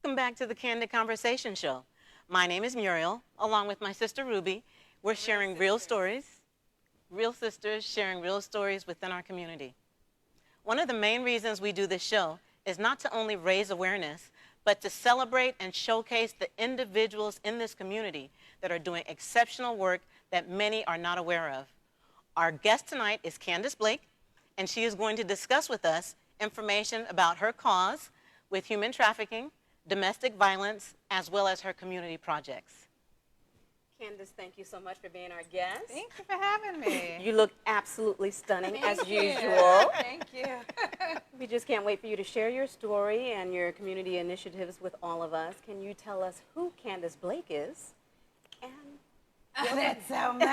Welcome back to the Candid Conversation Show. My name is Muriel, along with my sister Ruby. We're sharing real stories, real sisters sharing real stories within our community. One of the main reasons we do this show is not to only raise awareness, but to celebrate and showcase the individuals in this community that are doing exceptional work that many are not aware of. Our guest tonight is Candice Blake, and she is going to discuss with us information about her cause with human trafficking, domestic violence, as well as her community projects. Candice, thank you so much for being our guest. Thank you for having me. You look absolutely stunning as you. usual. Thank you. We just can't wait for you to share your story and your community initiatives with all of us. Can you tell us who Candice Blake is? And that's so much.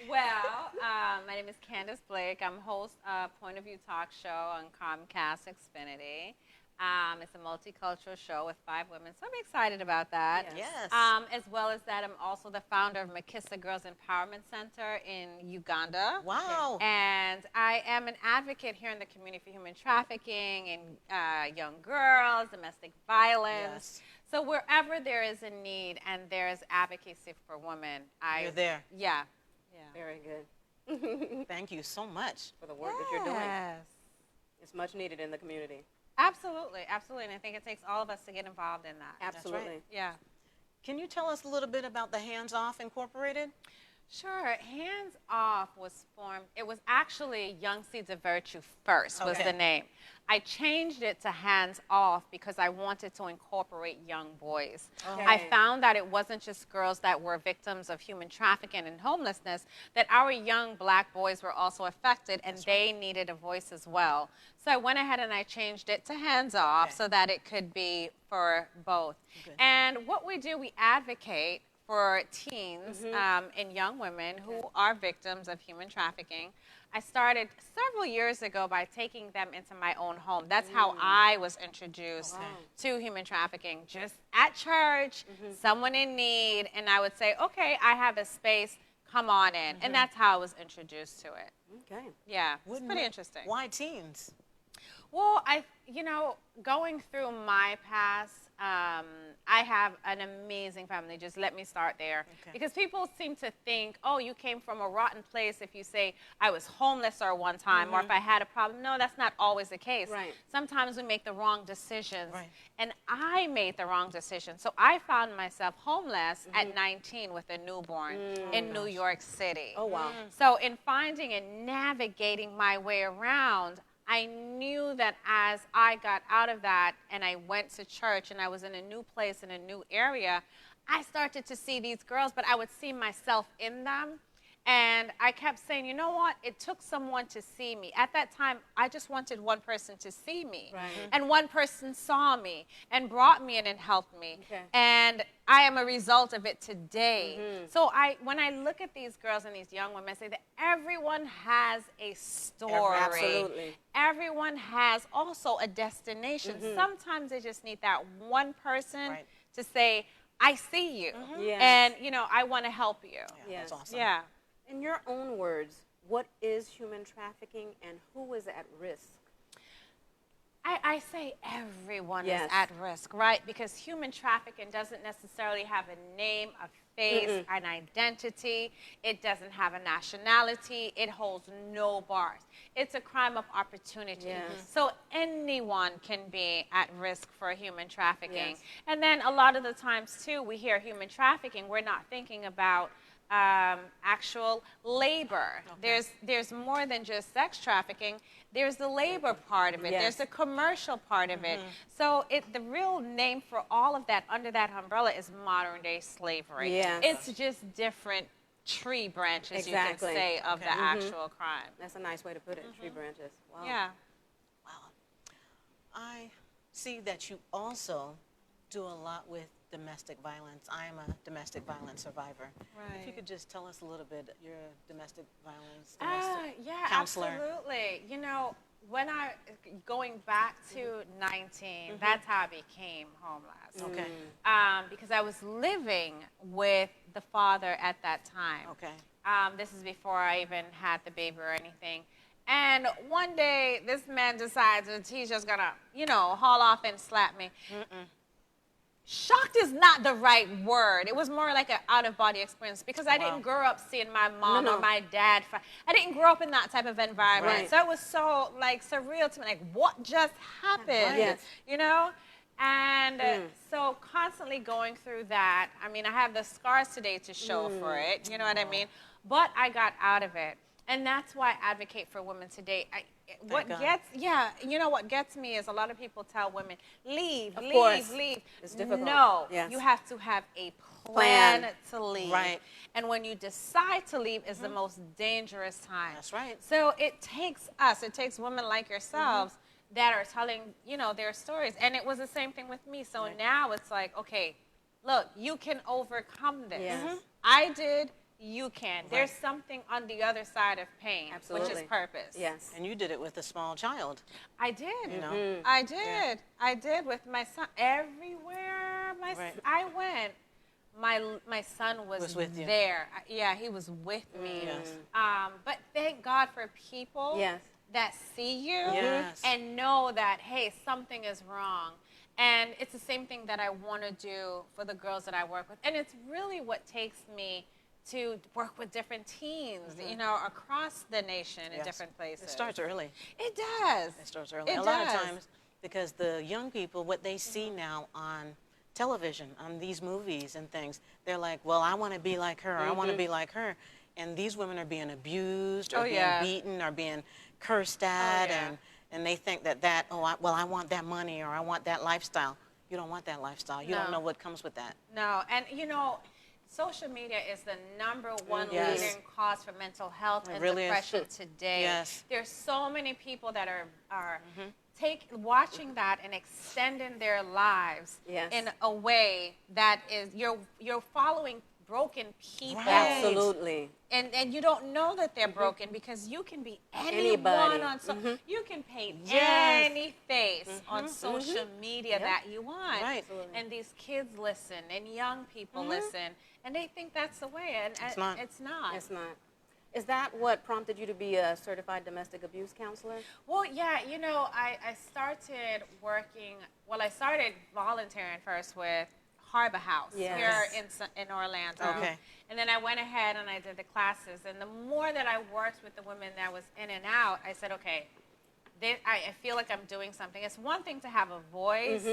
Well, my name is Candice Blake. I'm host of Point of View Talk Show on Comcast Xfinity. It's a multicultural show with 5 women, so I'm excited about that. Yes. As well as that, I'm also the founder of Makissa Girls Empowerment Center in Uganda. Wow. And I am an advocate here in the community for human trafficking and young girls, domestic violence. Yes. So wherever there is a need and there is advocacy for women, You're there. Yeah. very good. Thank you so much. For the work that you're doing. Yes. It's much needed in the community. Absolutely, absolutely. And I think it takes all of us to get involved in that. Absolutely. right. Yeah. Can you tell us a little bit about the Hands Off Incorporated? Sure. Hands Off was formed. It was actually Young Seeds of Virtue first was Okay. the name. I changed it to Hands Off because I wanted to incorporate young boys. Okay. I found that it wasn't just girls that were victims of human trafficking and homelessness, that our young black boys were also affected, and they needed a voice as well. So I went ahead and I changed it to Hands Off so that it could be for both. Good. And what we do, we advocate for teens and young women who are victims of human trafficking. I started several years ago by taking them into my own home. That's how I was introduced to human trafficking. Just at church, someone in need, and I would say, okay, I have a space, come on in. And that's how I was introduced to it. Okay. Yeah, it's pretty interesting. Why teens? Well, going through my past, I have an amazing family. Just let me start there. Okay. Because people seem to think, oh, you came from a rotten place if you say, I was homeless or one time, or if I had a problem. No, that's not always the case. Right. Sometimes we make the wrong decisions. Right. And I made the wrong decision. So I found myself homeless at 19 with a newborn in New York City. Oh, wow. So in finding and navigating my way around, I knew that as I got out of that and I went to church and I was in a new place, in a new area, I started to see these girls, but I would see myself in them. And I kept saying, you know what? It took someone to see me. At that time, I just wanted one person to see me. Right. And one person saw me and brought me in and helped me. Okay. And I am a result of it today. So when I look at these girls and these young women, I say that everyone has a story. Absolutely. Everyone has also a destination. Sometimes they just need that one person to say, I see you. Yes. And, I want to help you. Yeah, Yes. that's awesome. Yeah. In your own words, what is human trafficking and who is at risk? I say everyone Yes. is at risk, right? Because human trafficking doesn't necessarily have a name, a face, an identity. It doesn't have a nationality. It holds no bars. It's a crime of opportunity. Yes. So anyone can be at risk for human trafficking. Yes. And then a lot of the times, too, we hear human trafficking. We're not thinking about actual labor. There's more than just sex trafficking. There's the labor part of it. Yes. There's the commercial part of it. So the real name for all of that under that umbrella is modern day slavery. Yes. It's just different tree branches, you Exactly. can say, of the actual crime. That's a nice way to put it, tree branches. Wow. Yeah. Wow. I see that you also do a lot with domestic violence. I am a domestic violence survivor. If you Right. could just tell us a little bit, you're a domestic violence Yeah, counselor. absolutely. When going back to 19, that's how I became homeless. Okay. Because I was living with the father at that time. Okay. This is before I even had the baby or anything. And one day, this man decides that he's just gonna, you know, haul off and slap me. Shocked is not the right word. It was more like an out-of-body experience because I didn't grow up seeing my mom or my dad fight. I didn't grow up in that type of environment. Right. So it was so, like, surreal to me. Like, what just happened? Yes. You know? And so constantly going through that. I mean, I have the scars today to show for it. You know what I mean? But I got out of it. And that's why I advocate for women today. You know what gets me is a lot of people tell women, leave. It's difficult. No, Yes. you have to have a plan to leave. Right. And when you decide to leave is the most dangerous time. That's right. So it takes women like yourselves that are telling, you know, their stories. And it was the same thing with me. So now it's like, okay, look, you can overcome this. Yes. I did. You can. There's something on the other side of pain, which is purpose. Yes. And you did it with a small child. I did. You know? I did. Yeah. I did with my son. Everywhere I went, my son was with you. there. Yeah, he was with me. Yes. But thank God for people that see you and know that, hey, something is wrong. And it's the same thing that I want to do for the girls that I work with. And it's really what takes me to work with different teens, you know, across the nation in different places. It starts early. It does. It starts early. A lot of times, because the young people, what they see now on television, on these movies and things, they're like, well, I want to be like her. I want to be like her. And these women are being abused or being beaten or being cursed at. And they think that I want that money or I want that lifestyle. You don't want that lifestyle. You don't know what comes with that. No. And, you know, social media is the #1 leading cause for mental health and depression today. Yes. There's so many people that are watching that and extending their lives in a way that is you're following broken people. Right. Absolutely. And you don't know that they're broken because you can be anyone on you can paint any face on social media that you want. Right. And these kids listen and young people listen and they think that's the way and It's not. It's not. It's not. Is that what prompted you to be a certified domestic abuse counselor? Well, yeah, you know, I started I started volunteering first with Harbor House here in Orlando. Okay. And then I went ahead and I did the classes. And the more that I worked with the women that was in and out, I said, okay, I feel like I'm doing something. It's one thing to have a voice,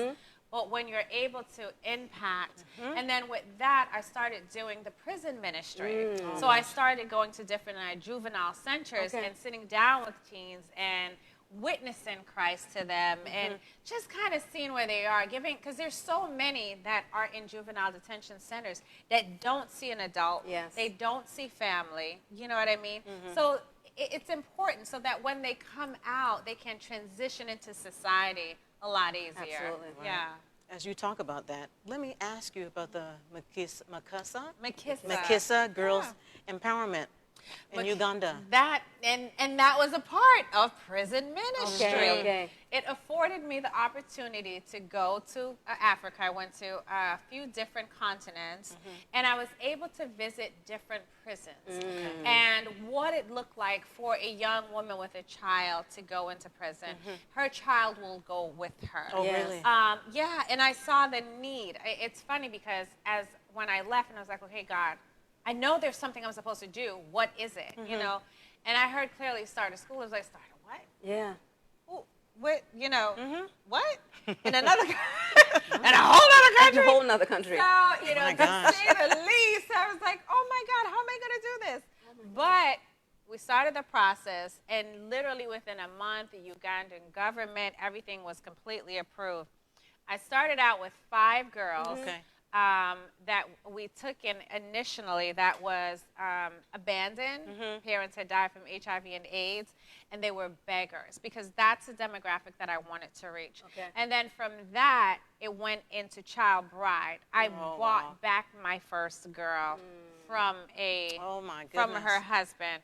but when you're able to impact. And then with that, I started doing the prison ministry. So I started going to different juvenile centers and sitting down with teens and witnessing Christ to them and just kind of seeing where they are, because there's so many that are in juvenile detention centers that don't see an adult. Yes. They don't see family. You know what I mean? So it's important so that when they come out, they can transition into society a lot easier. Absolutely. Yeah. As you talk about that, let me ask you about the Makissa. Girls Empowerment in Uganda. That that was a part of prison ministry. Okay. It afforded me the opportunity to go to Africa. I went to a few different continents, and I was able to visit different prisons and what it looked like for a young woman with a child to go into prison. Her child will go with her. Oh, really? Yeah, and I saw the need. It's funny because when I left, and I was like, okay, God, I know there's something I'm supposed to do. What is it? You know? And I heard clearly start a school. I was like, start a what? Yeah. Ooh, what? You know, what? In another in a whole other country? A whole nother country. So, you know, my to gosh. say the least, I was like, oh my God, how am I going to do this? But we started the process, and literally within a month, the Ugandan government, everything was completely approved. I started out with 5 girls. That we took in initially that was abandoned. Parents had died from HIV and AIDS, and they were beggars because that's the demographic that I wanted to reach. And then from that, it went into child bride. I bought back my first girl from from her husband.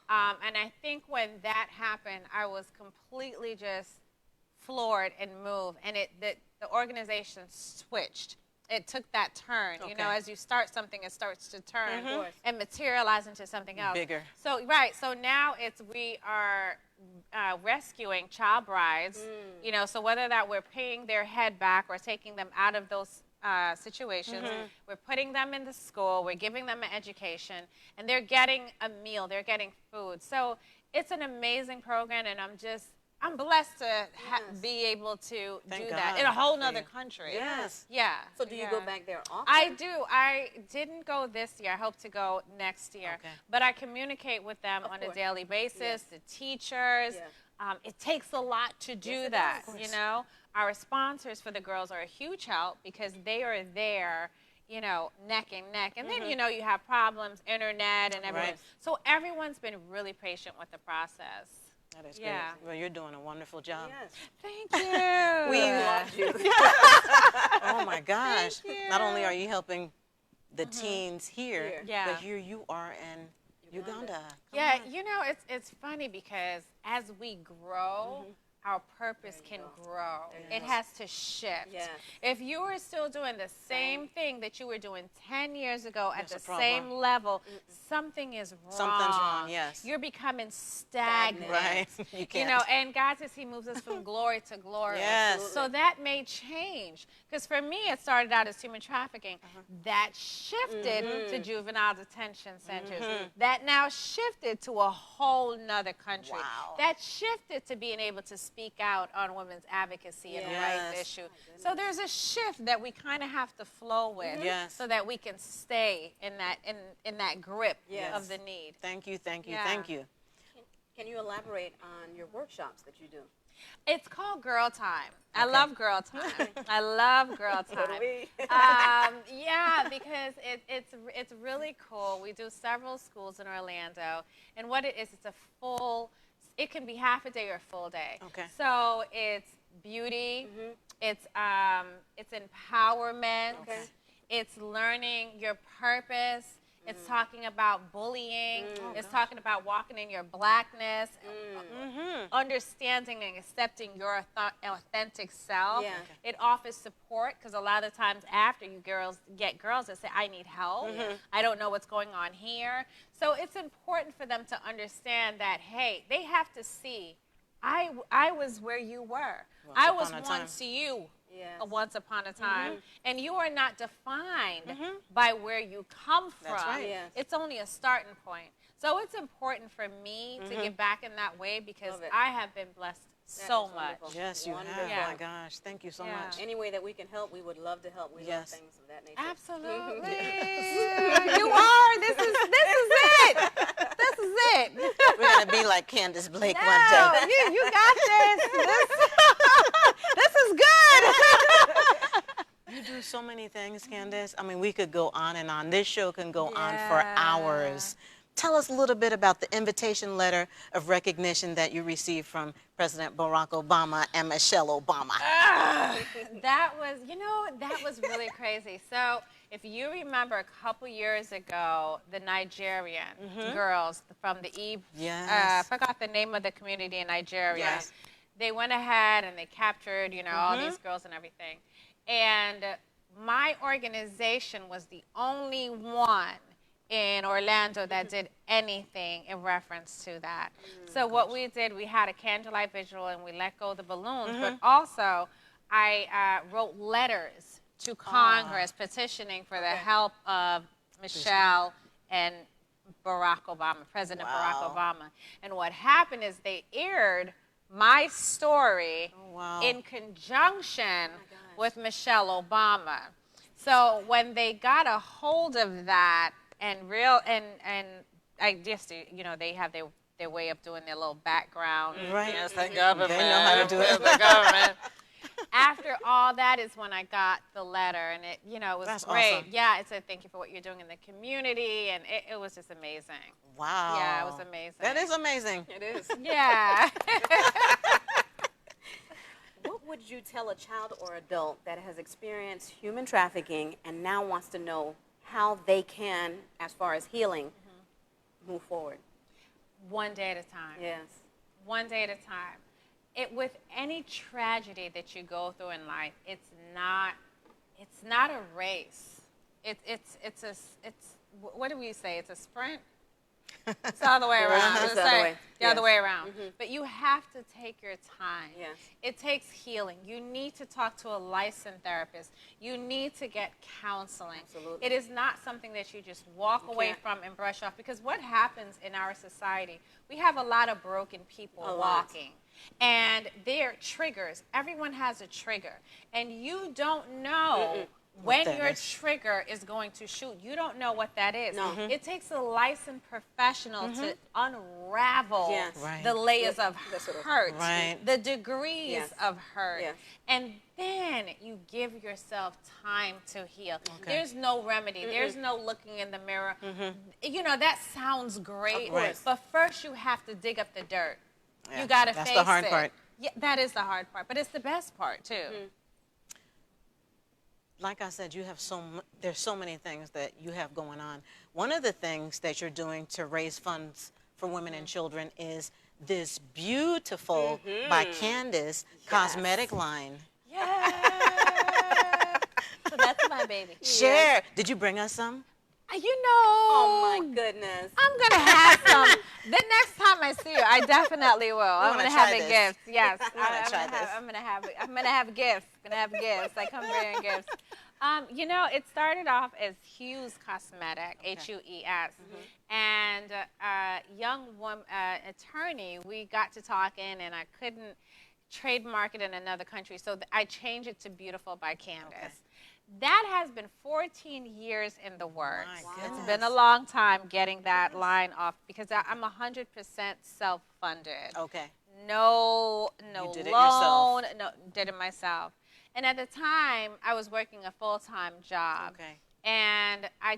And I think when that happened, I was completely just floored and moved, and the organization switched it took that turn. You know, Okay. as you start something, it starts to turn course. and materialize into something else. Bigger. So right. So now we are rescuing child brides. You know, so whether that we're paying their head back or taking them out of those situations, we're putting them in the school, we're giving them an education, and they're getting a meal, they're getting food. So it's an amazing program, and I'm blessed to be able to Thank do that God in a whole for nother you. country. Yes. Yeah. So do you go back there often? I do. I didn't go this year. I hope to go next year. Okay. But I communicate with them on a course. daily basis, Yes. the teachers. Yes. It takes a lot to do Yes, it that, does. you know. Our sponsors for the girls are a huge help because they are there, you know, neck and neck. And then, you know, you have problems, internet and everything. Right. So everyone's been really patient with the process. That is Yeah. great. Well, you're doing a wonderful job. Yes. Thank you. We Love you. Oh my gosh. Thank Not only you. are you helping the teens here, Here. Yeah. but here you are in Uganda. Yeah, you know, it's funny because as we grow, our purpose can grow. It has to shift. Yes. If you are still doing the same thing that you were doing 10 years ago at There's the a same problem. level, something is wrong. Something's wrong, yes. You're becoming stagnant. Right. You You can't. know, and God says He moves us from glory to glory. Yes. So that may change. Because for me, it started out as human trafficking. That shifted to juvenile detention centers. That now shifted to a whole nother country. Wow. That shifted to being able to speak out on women's advocacy and rights Yes. issue. So there's a shift that we kind of have to flow with Yes. so that we can stay in that grip Yes. of the need. Thank you, thank you, Yeah. thank you. Can you elaborate on your workshops that you do? It's called Girl Time. I Okay. love Girl Time. I love Girl Time. we. Yeah, because it's really cool. We do several schools in Orlando, and what it is, it's a full. It can be half a day or a full day. Okay. So it's beauty. It's empowerment. Okay. It's learning your purpose. It's talking about bullying. It's talking about walking in your blackness, understanding and accepting your authentic self. Yeah. It offers support because a lot of times after you get girls that say, I need help. I don't know what's going on here. So it's important for them to understand that, hey, they have to see, I was where you were. I was upon a time. once you. Yes. Once upon a time, and you are not defined by where you come from. That's right. Yes. It's only a starting point. So it's important for me to give back in that way because Love it. I have been blessed That so is much. wonderful. Yes, you Wonderful. have. Yeah. Oh my gosh. Thank you so Yeah. much. Any way that we can help, we would love to help. We love Yes. things of that nature. Absolutely. You are. This is it. This is it. We're going to be like Candice Blake one No, day. you got this. This is good. You do so many things, Candice. I mean, we could go on and on. This show can go on for hours. Tell us a little bit about the invitation letter of recognition that you received from President Barack Obama and Michelle Obama. That was really crazy. So if you remember a couple years ago, the Nigerian girls from the Yes. I forgot the name of the community in Nigeria. Yes. They went ahead and they captured, all these girls and everything. And my organization was the only one in Orlando that did anything in reference to that. So what we did, we had a candlelight vigil and we let go of the balloons, but also I wrote letters to Congress petitioning for the help of Michelle and Barack Obama, President Barack Obama. And what happened is they aired my story in conjunction with Michelle Obama. So when they got a hold of that, and I just, they have their way of doing their little background. Right. Yes, the government. They know how to do it. The government. After all that is when I got the letter, and it was That's great. awesome. Yeah, it said thank you for what you're doing in the community, and it was just amazing. Wow. Yeah, it was amazing. That is amazing. It is. Yeah. What would you tell a child or adult that has experienced human trafficking and now wants to know how they can, as far as healing, move forward? One day at a time. Yes. One day at a time. With any tragedy that you go through in life, it's not it's not a race. What do we say? It's a sprint. It's the other way around. It's the other way. The other Yes. way around. But you have to take your time. Yes. It takes healing. You need to talk to a licensed therapist. You need to get counseling. Absolutely. It is not something that you just walk away can't. from and brush off. Because what happens in our society, we have a lot of broken people A lot. walking. And they're triggers. Everyone has a trigger. And you don't know when that your is. trigger is going to shoot. You don't know what that is. No. It takes a licensed professional to unravel Yes. Right. the layers of That's sort of- hurt, Right. the degrees Yes. of hurt. Yes. And then you give yourself time to heal. Okay. There's no remedy. There's no looking in the mirror. You know, that sounds great, Of course. but first you have to dig up the dirt. Yeah, You got to face that's the hard it. part. Yeah, that is the hard part, but it's the best part too. Like I said, you have there's so many things that you have going on. One of the things that you're doing to raise funds for women and children is this beautiful by Candice cosmetic line. Yeah. So that's my baby. Share. Did you bring us some? You know. Oh my goodness. I'm gonna have some. The next time I see you, I definitely will. I'm wanna gonna have try a this. gift. Yes, wanna try this. I'm gonna have gifts. I come bringing gifts. You know, it started off as Hues Cosmetic, Hues, and young woman attorney. We got to talking, and I couldn't trademark it in another country, so I changed it to Beautiful by Candice. That has been 14 years in the works. My It's goodness. been a long time getting that line off because I'm 100% self-funded. Okay. No You did it loan. No, did it myself. And at the time, I was working a full-time job. Okay. And I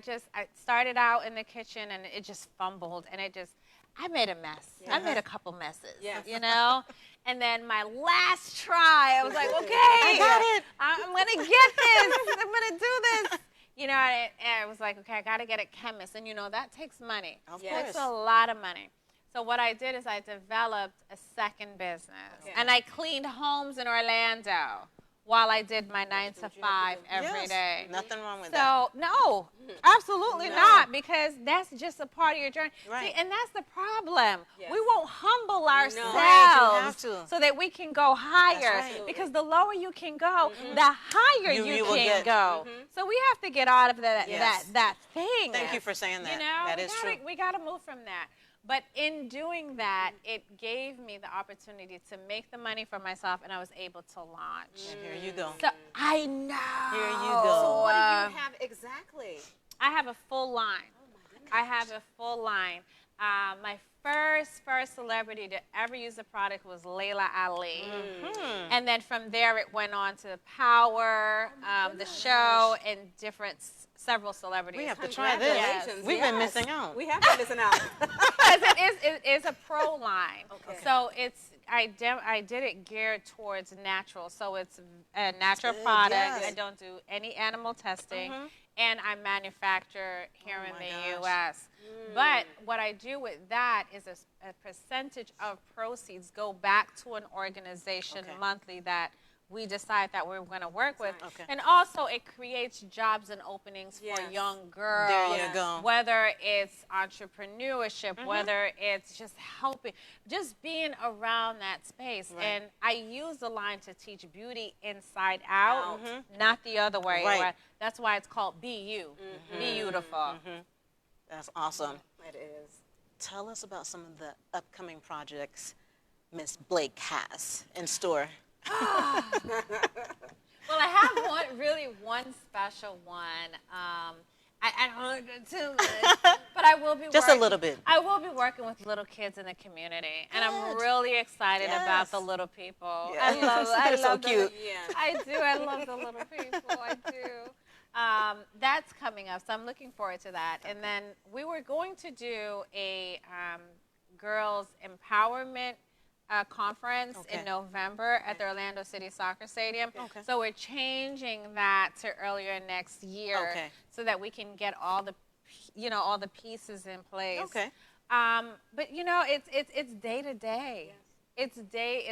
started out in the kitchen, and it just fumbled, and I made a mess. I made a couple messes, Yes. you know? And then my last try, I was like, okay, I got it. I'm going to get this. I'm going to do this. You know, and I was like, okay, I got to get a chemist. And, you know, that takes money. Of Yes. It's a lot of money. So what I did is I developed a second business. Okay. And I cleaned homes in Orlando while I did my 9 to 5 every Yes. day. Nothing wrong with that. So, no, absolutely not, because that's just a part of your journey. Right. See, and that's the problem. Yes. We won't humble ourselves Right, you have to. so that we can go higher. right. Because the lower you can go, the higher You you will can get. go. So we have to get out of that Yes. that thing. Thank you for saying that. You know, That is true. we got to move from that. But in doing that, it gave me the opportunity to make the money for myself, and I was able to launch. And here you go. So I know. Here you go. So what do you have exactly? I have a full line. I have a full line. My first celebrity to ever use the product was Layla Ali. And then from there, it went on to Power, the show, and several celebrities. We have to try this. Congratulations. We've been Yes. missing out. We have been missing out. Because it is a pro line. Okay. So I did it geared towards natural. So it's a natural product. yes. I don't do any animal testing. And I manufacture here in my the gosh. U.S. But what I do with that is a percentage of proceeds go back to an organization Okay. monthly that we decide that we're going to work with. Okay. And also it creates jobs and openings Yes. for young girls. There you go. Whether it's entrepreneurship, whether it's just helping, just being around that space. Right. And I use the line to teach beauty inside out, not the other way. Right. That's why it's called Be You. Be Beautiful. That's awesome. It is. Tell us about some of the upcoming projects Miss Blake has in store. Well, I have one special one. I don't want to do too much, but I will be Just a little bit. I will be working with little kids in the community, and I'm Good. really excited about Yes. the little people. Yes. I love They're so the- cute. Yeah. I do. I love the little people. I do. That's coming up, so I'm looking forward to that. And then we were going to do a girls empowerment conference Okay. in November at the Orlando City Soccer Stadium. Okay. So we're changing that to earlier next year, Okay. so that we can get all the pieces in place. Okay. But you know, it's day to day. It's day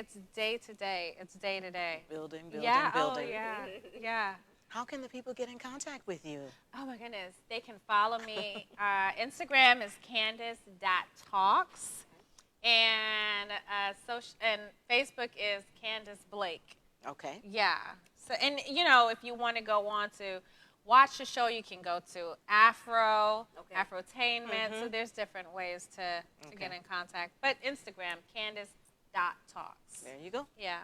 to day. It's day to day. Building, Yeah. building. Oh, yeah. Yeah. How can the people get in contact with you? Oh my goodness. They can follow me. Instagram is candice.talks. And and Facebook is Candice Blake. Okay. Yeah. So, and you know, if you want to go on to watch the show, you can go to Afrotainment. So there's different ways to get in contact. But Instagram, Candice.talks. There you go. Yeah.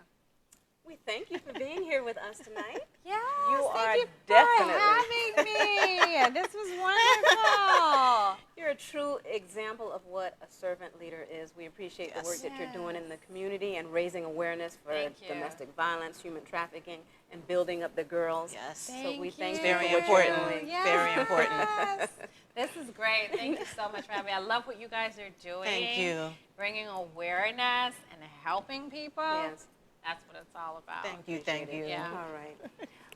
We thank you for being here with us tonight. Yes, You are thank you definitely for having me. This was wonderful. You're a true example of what a servant leader is. We appreciate the work that you're doing in the community and raising awareness for domestic violence, human trafficking, and building up the girls. Yes. So we thank you Very for what you're doing. Yes. Very important. Yes. This is great. Thank you so much for having me. I love what you guys are doing. Thank you. Bringing awareness and helping people. Yes. That's what it's all about. Thank you. Thank you. Yeah. All right.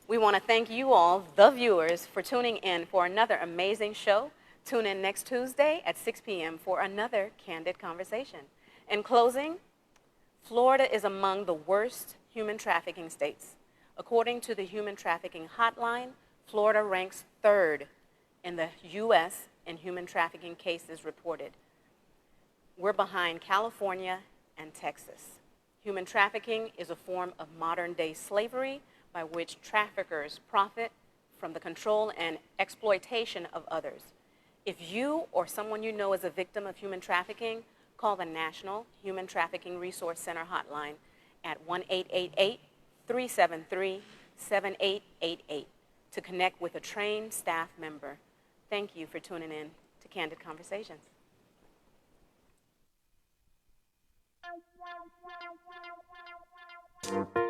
We want to thank you all, the viewers, for tuning in for another amazing show. Tune in next Tuesday at 6 p.m. for another Candid Conversation. In closing, Florida is among the worst human trafficking states. According to the Human Trafficking Hotline, Florida ranks 3rd in the U.S. in human trafficking cases reported. We're behind California and Texas. Human trafficking is a form of modern-day slavery by which traffickers profit from the control and exploitation of others. If you or someone you know is a victim of human trafficking, call the National Human Trafficking Resource Center hotline at 1-888-373-7888 to connect with a trained staff member. Thank you for tuning in to Candid Conversations. Wow.